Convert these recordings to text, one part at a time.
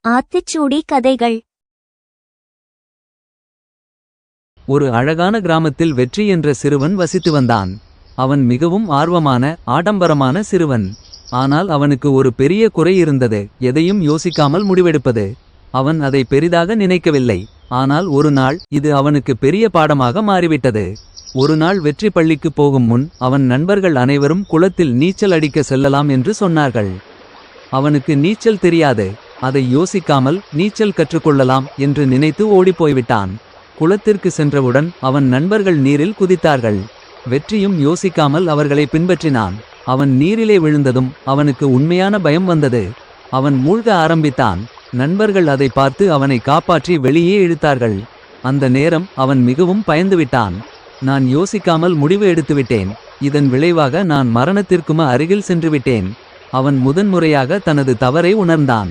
ஆத்திச்சூடி கதைகள். ஒரு அழகான கிராமத்தில் வெற்றி என்ற சிறுவன் வசித்து வந்தான். அவன் மிகவும் ஆர்வமான ஆடம்பரமான சிறுவன். ஆனால் அவனுக்கு ஒரு பெரிய குறை இருந்தது, எதையும் யோசிக்காமல் முடிவெடுப்பது. அவன் அதை பெரிதாக நினைக்கவில்லை. ஆனால் ஒரு நாள் இது அவனுக்கு பெரிய பாடமாக மாறிவிட்டது. ஒரு நாள் வெற்றி பள்ளிக்கு போகும் முன் அவன் நண்பர்கள் அனைவரும் குளத்தில் நீச்சல் அடிக்க செல்லலாம் என்று சொன்னார்கள். அவனுக்கு நீச்சல் தெரியாது. அதை யோசிக்காமல் நீச்சல் கற்றுக்கொள்ளலாம் என்று நினைத்து ஓடிப்போய்விட்டான். குளத்திற்கு சென்றவுடன் அவன் நண்பர்கள் நீரில் குதித்தார்கள். வெற்றியும் யோசிக்காமல் அவர்களை பின்பற்றினான். அவன் நீரிலே விழுந்ததும் அவனுக்கு உண்மையான பயம் வந்தது. அவன் மூழ்க ஆரம்பித்தான். நண்பர்கள் அதை பார்த்து அவனை காப்பாற்றி வெளியே இழுத்தார்கள். அந்த நேரம் அவன் மிகவும் பயந்துவிட்டான். நான் யோசிக்காமல் முடிவு எடுத்துவிட்டேன். இதன் விளைவாக நான் மரணத்திற்கும அருகில் சென்றுவிட்டேன். அவன் முதன்முறையாக தனது தவறை உணர்ந்தான்.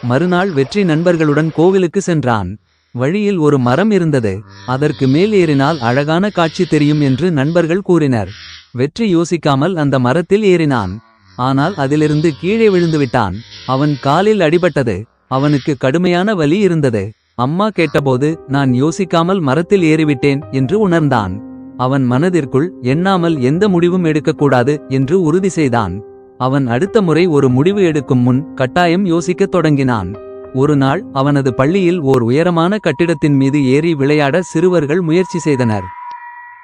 மறுநாள் வெற்றி நண்பர்களுடன் கோவிலுக்கு சென்றான். வழியில் ஒரு மரம் இருந்தது. அதற்கு மேல் ஏறினால் அழகான காட்சி தெரியும் என்று நண்பர்கள் கூறினர். வெற்றி யோசிக்காமல் அந்த மரத்தில் ஏறினான். ஆனால் அதிலிருந்து கீழே விழுந்துவிட்டான். அவன் காலில் அடிபட்டது. அவனுக்கு கடுமையான வலி இருந்தது. அம்மா கேட்டபோது நான் யோசிக்காமல் மரத்தில் ஏறிவிட்டேன் என்று உணர்ந்தான். அவன் மனதிற்குள் எண்ணாமல் எந்த முடிவும் எடுக்கக்கூடாது என்று உறுதி செய்தான். அவன் அடுத்த முறை ஒரு முடிவு எடுக்கும் முன் கட்டாயம் யோசிக்கத் தொடங்கினான். ஒரு நாள் அவனது பள்ளியில் ஓர் உயரமான கட்டிடத்தின் மீது ஏறி விளையாட சிறுவர்கள் முயற்சி செய்தனர்.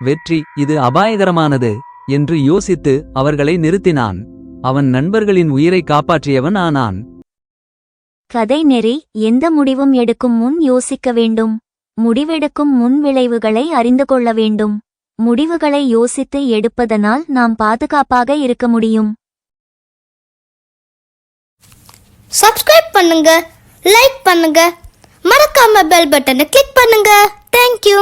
வெற்றி இது அபாயகரமானது என்று யோசித்து அவர்களை நிறுத்தினான். அவன் நண்பர்களின் உயிரை காப்பாற்றியவன் ஆனான். கதை நெறி: எந்த முடிவும் எடுக்கும் முன் யோசிக்க வேண்டும். முடிவெடுக்கும் முன் விளைவுகளை அறிந்து கொள்ள வேண்டும். முடிவுகளை யோசித்து எடுப்பதனால் நாம் பாதுகாப்பாக இருக்க முடியும். சப்ஸ்கிரைப் பண்ணுங்க, லைக் பண்ணுங்க, மறக்காம பெல் பட்டனை கிளிக் பண்ணுங்க. தேங்க்யூ.